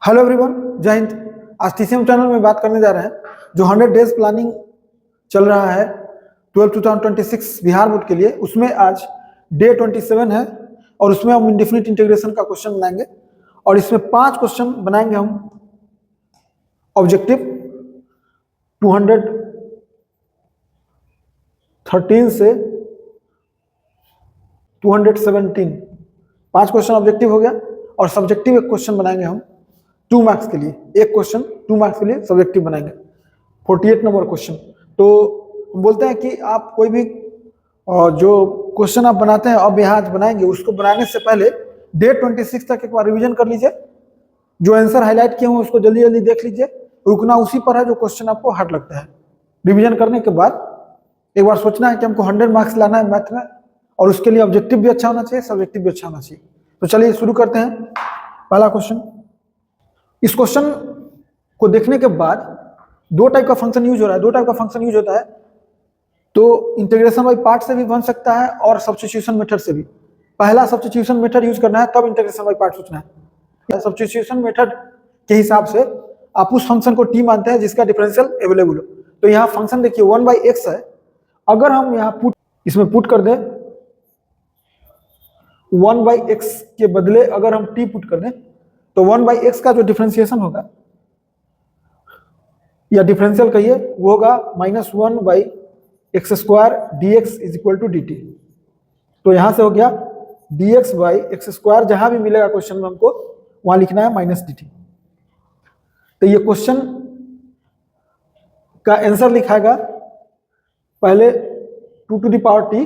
Hello everyone, जय हिंद। आज TCM channel में बात करने जा रहे हैं जो 100 डेज प्लानिंग चल रहा है 2026 बिहार बोर्ड के लिए। उसमें आज डे 27 है और उसमें हम इंडेफिनिट इंटीग्रेशन का क्वेश्चन बनाएंगे और इसमें 5 क्वेश्चन बनाएंगे हम ऑब्जेक्टिव 213 से 217। 5 क्वेश्चन ऑब्जेक्टिव हो गया और सब्जेक्टिव एक क्वेश्चन बनाएंगे हम 2 मार्क्स के लिए। एक क्वेश्चन 2 मार्क्स के लिए सब्जेक्टिव बनाएंगे 48 नंबर क्वेश्चन। तो हम बोलते हैं कि आप कोई भी जो क्वेश्चन आप बनाते हैं अब यहाँ आज बनाएंगे, उसको बनाने से पहले डे 26 तक एक बार रिवीजन कर लीजिए। जो आंसर हाईलाइट किए हुए उसको जल्दी जल्दी देख लीजिए। रुकना उसी पर है जो क्वेश्चन आपको हार्ड लगता है। रिवीजन करने के बाद एक बार सोचना है कि हमको 100 मार्क्स लाना है मैथ में, और उसके लिए ऑब्जेक्टिव भी अच्छा होना चाहिए, सब्जेक्टिव भी अच्छा होना चाहिए। तो चलिए शुरू करते हैं। पहला क्वेश्चन। इस क्वेश्चन को देखने के बाद 2 टाइप का फंक्शन यूज हो रहा है। 2 टाइप का फंक्शन यूज होता है, तो इंटीग्रेशन बाई पार्ट से भी बन सकता है और सब्स्टिट्यूशन मेथड से भी। पहला सब्स्टिट्यूशन मेथड यूज करना है, तब इंटीग्रेशन बाई पार्ट सोचना है। सब्स्टिट्यूशन मेथड के हिसाब से आप उस फंक्शन को टी मानते हैं जिसका डिफरेंशियल अवेलेबल हो। तो यहाँ फंक्शन देखिए 1/x है। अगर हम यहाँ इसमें पुट कर दें 1/x के बदले अगर हम t पुट कर दें, तो 1/x का जो डिफरेंशिएशन होगा या डिफरेंशियल कहिए, वो होगा -1/x² dx is equal to dt। तो यहां से हो गया dx/x²। जहां भी मिलेगा क्वेश्चन में हमको वहां लिखना है -dt। तो ये क्वेश्चन का आंसर लिखाएगा पहले 2 टू द पावर t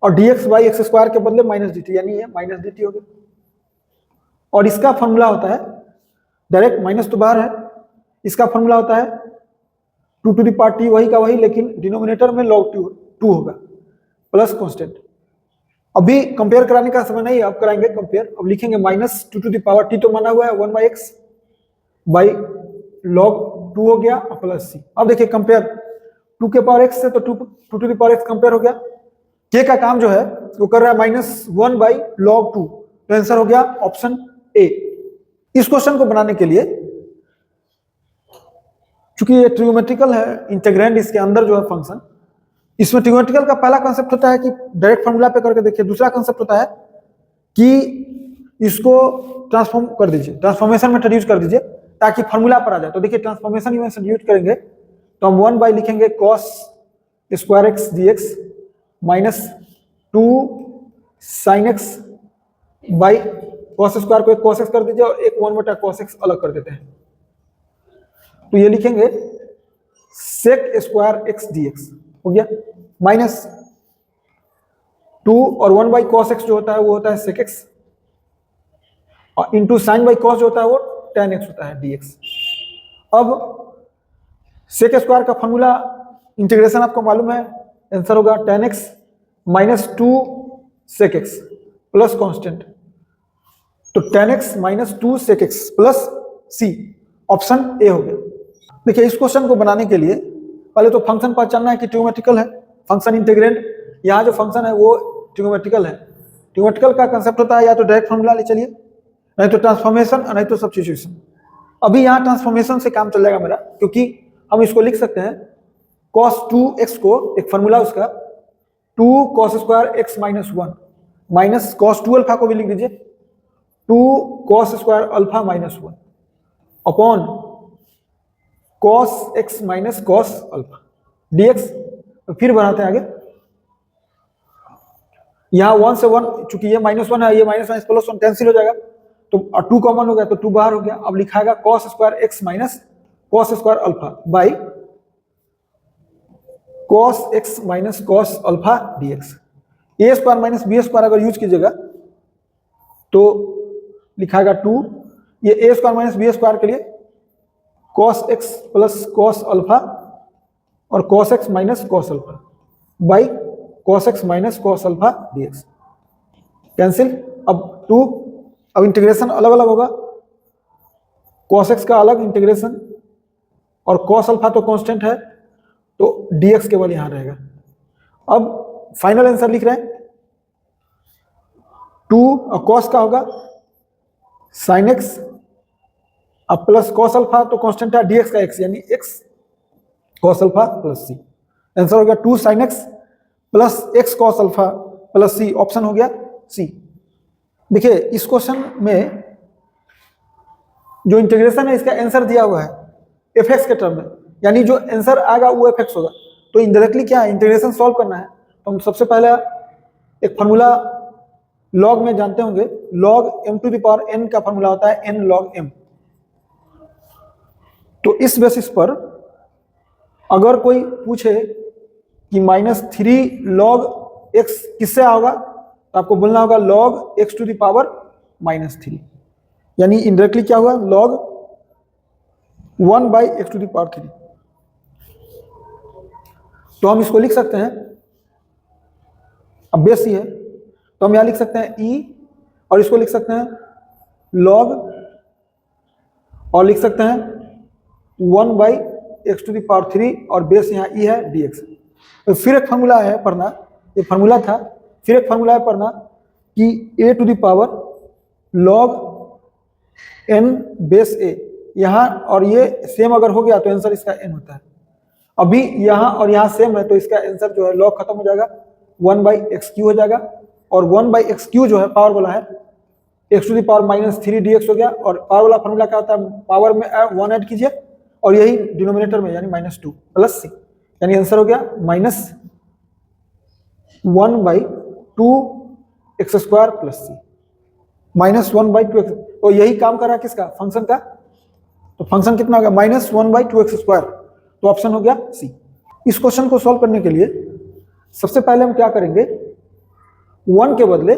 और dx/x² के बदले -dt, यानी ये -dt हो गया। और इसका फॉर्मूला होता है डायरेक्ट, माइनस तो बाहर है, इसका फॉर्मूला होता है 2 टू द पावर t, वही का वही, लेकिन डिनोमिनेटर में log 2 होगा प्लस कांस्टेंट। अभी कंपेयर कराने का समय नहीं है, अब कराएंगे कंपेयर। अब लिखेंगे -2 टू द पावर t तो माना हुआ है 1/x बाई log 2 हो गया प्लस c। अब देखिए कंपेयर 2 के पावर x से, तो 2 to the power x compare हो गया। k का काम जो है वो कर रहा है -1/log 2। तो आंसर हो गया ऑप्शन ए। इस क्वेश्चन को बनाने के लिए, चूंकि ये ट्रिगोमेट्रिकल है, इंटीग्रैंड इसके अंदर जो है फंक्शन, इसमें ट्रिगोमेट्रिकल का पहला कांसेप्ट होता है कि डायरेक्ट फॉर्मूला पे करके देखिए। दूसरा कांसेप्ट होता है कि इसको ट्रांसफॉर्म कर दीजिए, ट्रांसफॉर्मेशन मेथड यूज कर दीजिए ताकि फॉर्मूला पर आ जाए। तो देखिए ट्रांसफॉर्मेशन यूज करेंगे तो हम 1 लिखेंगे cos square x dx -2 sin x by cos square को एक cos x कर दीजिए और एक 1/cos x अलग कर देते हैं। तो ये लिखेंगे sec स्क्वायर x dx हो गया -2 और 1/cos x जो होता है वो होता है sec x, और इंटू साइन बाई cos जो होता है वो tan x होता है dx। अब sec स्क्वायर का फॉर्मूला इंटीग्रेशन आपको मालूम है, आंसर होगा tan x -2 sec x plus constant. तो tan x -2 sec x plus c, option A हो गया। देखिए इस क्वेश्चन को बनाने के लिए पहले तो फंक्शन पहचानना है कि ट्रिगोमेट्रिकल है फंक्शन इंटीग्रेंड। यहाँ जो फंक्शन है वो ट्रिगोमेट्रिकल है। ट्रिगोमेट्रिकल का कंसेप्ट होता है या तो डायरेक्ट फॉर्मूला ले चलिए, नहीं तो ट्रांसफॉर्मेशन, नहीं तो सब्स्टिट्यूशन। अभी यहाँ ट्रांसफॉर्मेशन से काम चल जाएगा मेरा, क्योंकि हम इसको लिख सकते हैं cos 2x को, एक फॉर्मूला उसका 2 cos square x -1 minus cos 2 alpha को भी लिख दीजिए 2 cos square alpha -1 upon cos x minus cos alpha dx। फिर बढ़ाते हैं आगे, यहाँ 1 से 1, चूंकि ये -1 है, ये -1 प्लस 1 कैंसिल हो जाएगा, तो 2 कॉमन हो गया तो 2 बाहर हो गया। अब लिखाएगा cos square x minus cos square alpha by cos x minus cos alpha dx। a square minus b square अगर यूज कीजिएगा तो लिखाएगा 2, ये a square minus b square के लिए cos x plus cos alpha और cos x minus cos alpha by cos x minus cos alpha dx cancel. अब 2, अब integration अलग अलग होगा, cos x का अलग इंटीग्रेशन और cos अल्फा तो कांस्टेंट है, तो dx केवल यहां रहेगा। अब फाइनल आंसर लिख रहे हैं 2 और cos का होगा sin x अब प्लस कॉस अल्फा तो कांस्टेंट है dx का x, यानी x cos alpha plus c। Answer हो गया 2 sin x plus x cos alpha plus c, option हो गया c। देखिए इस क्वेश्चन में जो इंटीग्रेशन है इसका आंसर दिया हुआ है fx के टर्म में, यानी जो आंसर आएगा वो fx होगा। तो इनडायरेक्टली क्या है, इंटीग्रेशन सॉल्व करना है। तो हम सबसे पहले एक फार्मूला लॉग में जानते होंगे, log m to the power n का फार्मूला होता है n log m। तो इस बेसिस पर अगर कोई पूछे कि -3 log x किससे होगा, तो आपको बोलना होगा log x to the power -3, यानी इनडायरेक्टली क्या हुआ, log 1/x to the power 3। तो हम इसको लिख सकते हैं, अब बेस ही है तो हम यहां लिख सकते हैं e, और इसको लिख सकते हैं log, और लिख सकते हैं 1/x टू द पावर 3, और बेस यहाँ e है dx। तो फिर एक फार्मूला है पढ़ना, ये फार्मूला था, फिर एक फार्मूला है पढ़ना कि a to the power log n base a, यहाँ और ये सेम अगर हो गया तो आंसर इसका n होता है। अभी यहाँ और यहाँ सेम है तो इसका आंसर जो है log खत्म हो जाएगा, 1/x³ हो जाएगा, और 1/x³ जो है पावर वाला है x to the power -3 dx हो गया। और पावर वाला फार्मूला क्या होता है, पावर में 1 ऐड कीजिए और यही डिनोमिनेटर में यानी -2 प्लस c, यानी आंसर हो गया -1/2x² प्लस c, -1/2x। तो यही काम कर रहा है किसका, फंक्शन का। तो फंक्शन कितना होगा, -1/2x²। तो ऑप्शन हो गया सी। इस क्वेश्चन को सॉल्व करने के लिए सबसे पहले हम क्या करेंगे, 1 के बदले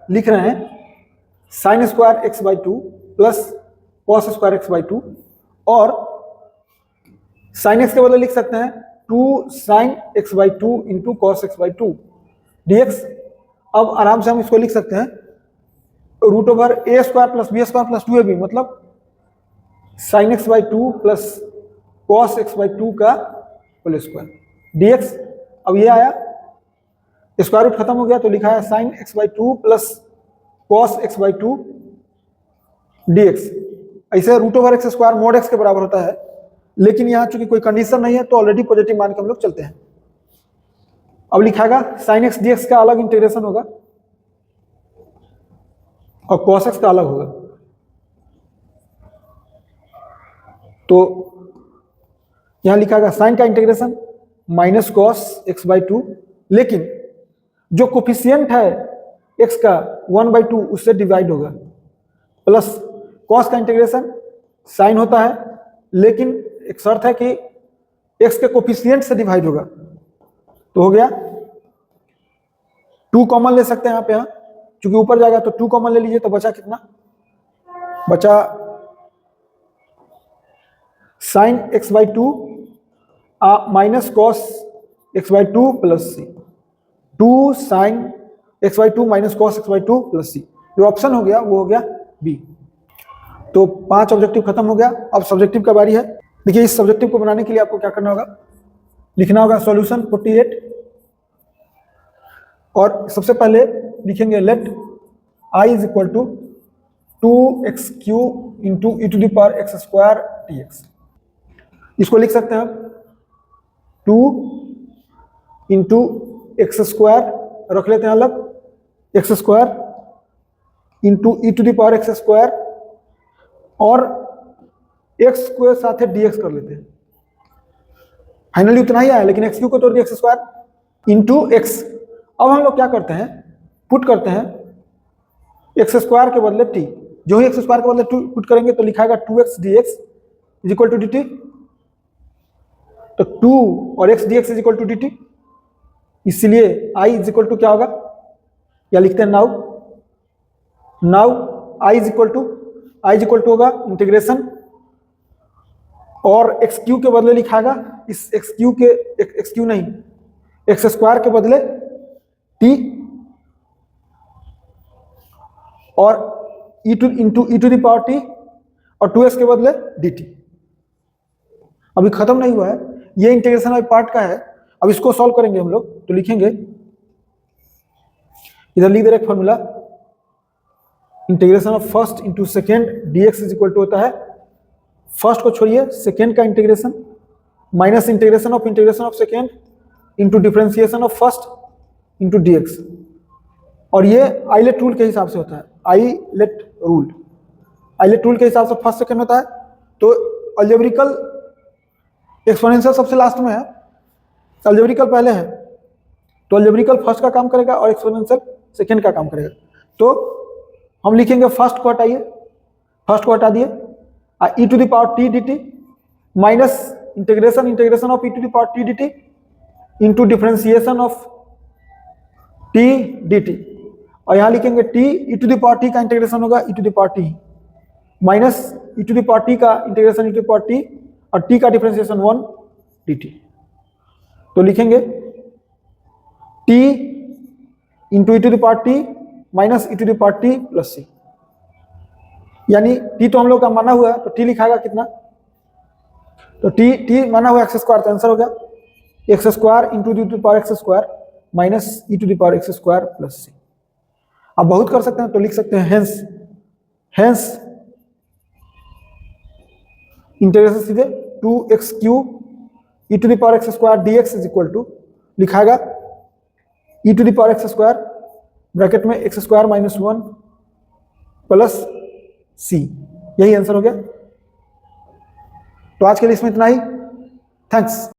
लिख रहे हैं sin² x/2 plus cos² x/2, और sin x के बदले लिख सकते हैं 2 sin x/2 into cos x/2 dx। अब आराम से हम इसको लिख सकते हैं √a² plus b² plus 2ab, मतलब sin x/2 plus cos x/2 का होल स्क्वायर dx। अब ये आया, स्क्वायर रूट खत्म हो गया तो लिखा है sin x/2 plus cos x/2 dx। ऐसे √x² mod x के बराबर होता है, लेकिन यहाँ चूंकि कोई कंडीशन नहीं है तो ऑलरेडी पॉजिटिव मान के हम लोग चलते हैं। अब लिखाएगा sin x dx का अलग इंटीग्रेशन होगा और cos x का अलग होगा। तो यहां लिखाएगा sin का इंटीग्रेशन माइनस cos x/2, लेकिन जो कोफिशिएंट है x का 1/2 उससे डिवाइड होगा, प्लस cos का इंटीग्रेशन sin होता है, लेकिन एक शर्त है कि x के कोफिशिएंट से डिवाइड होगा। तो हो गया 2 कॉमन ले सकते हैं यहाँ पे, यहाँ चूंकि ऊपर जाएगा तो 2 कॉमन ले लीजिए, तो बचा कितना, बचा sin x/2 minus cos x/2 plus c, 2 sin x/2 minus cos x/2 plus c। जो ऑप्शन हो गया वो हो गया बी। तो 5 ऑब्जेक्टिव खत्म हो गया। अब सब्जेक्टिव का बारी है। देखिए इस सब्जेक्टिव को बनाने के लिए आपको क्या करना होगा, लिखना होगा सॉल्यूशन 48, और सबसे पहले लिखेंगे let i is equal to 2x³ into e to the power x² dx। इसको लिख सकते हैं आप 2 इंटू x² रख लेते हैं अलग, x² into e to the power x², और x को साथ dx कर लेते हैं। फाइनली उतना ही आया, लेकिन x³ को तोड़ दिया x² इंटू x। अब हम लोग क्या करते हैं, पुट करते हैं x² के बदले t। जो ही x² के बदले पुट करेंगे तो लिखाएगा 2x dx is equal to dt। तो 2 और x dx is equal to dt, इसलिए i इज इक्वल टू क्या होगा, या लिखते हैं now i is equal to होगा इंटीग्रेशन, और x³ के बदले लिखाएगा, इस x³ नहीं, x² के बदले t, और e to the power t, और 2x के बदले dt। अभी खत्म नहीं हुआ है, ये इंटीग्रेशन वाले पार्ट का है। अब इसको सॉल्व करेंगे हम लोग, तो लिखेंगे, इधर लिख दे रहे formula, integration of first into second dx is equal to होता है फर्स्ट को छोड़िए, सेकेंड का integration minus integration of second into differentiation of first into dx, और ये आइलेट रूल के हिसाब से होता है। आइलेट रूल के हिसाब से फर्स्ट सेकेंड होता है। तो अलजेब्रिकल एक्सपोनेंशियल सबसे लास्ट में है, अलजेब्रिकल पहले है, तो अलजेब्रिकल फर्स्ट का काम करेगा और एक्सपोनेंशियल सेकेंड का काम करेगा। तो हम लिखेंगे फर्स्ट को हटाइए, फर्स्ट को हटा दिए, e to the power t dt minus integration of e to the power t dt into differentiation of t dt, और यहाँ लिखेंगे t e to the power t का इंटीग्रेशन होगा e to the power t minus e to the power t का integration e to the power t और t का differentiation 1 dt। तो लिखेंगे t into e to the power t minus e to the power t plus c, यानी t तो हम लोग का माना हुआ है, तो t लिखाएगा कितना, तो t माना हुआ x स्क्वायर, तो आंसर हो गया x square into the to power x square minus e to the power x square plus c। आप बहुत कर सकते हैं, तो लिख सकते हैं हेंस इंटीग्रेशन सीधे 2x cube e to the power x square dx is equal to लिखाएगा e to the power x square bracket में x square minus 1 plus c, यही आंसर हो गया। तो आज के लिए इसमें इतना ही, थैंक्स।